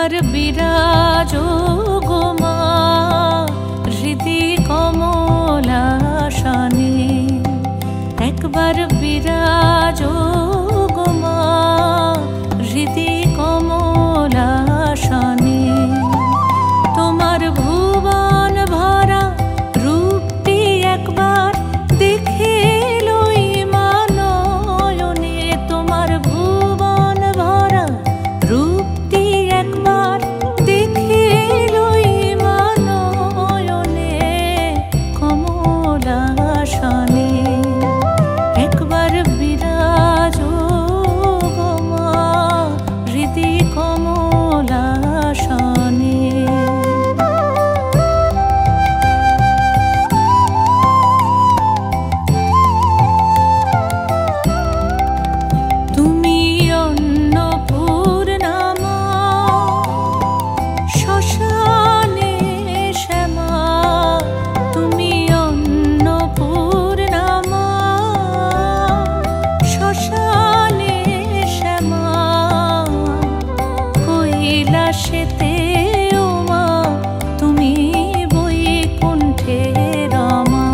একবার বিরাজো গো মা হৃদি কমলাসনে, একবার বিরাজো গো মা হৃদি কমলাসনে। তোমার ভুবন ভরা রূপটি একবার দেখে লই মা নয়নে, তোমার ভুবন ভরা রূপটি একবার দেখে লই মা নয়নে কমলাসনে। একবার বিরাজো গো মা হৃদি কমলাসনে। তুমি অন্নপূর্ণা মা শ্মশানে শ্যামা, তুমি অন্নপূর্ণা মা শ্মশানে শ্যামা। কৈলাসেতে ও মা তুমি বৈকুণ্ঠে রমা,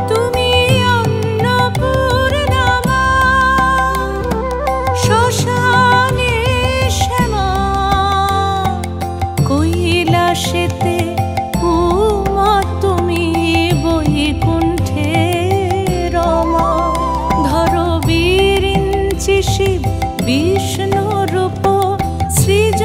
তুমি অন্নপূর্ণা মা শ্মশানে শ্যামা। কৈলাসেতে ও মা তুমি বৈকুণ্ঠে রমা। ধরো বিরিঞ্চি শিব বিষ্ণু রূপ সৃজ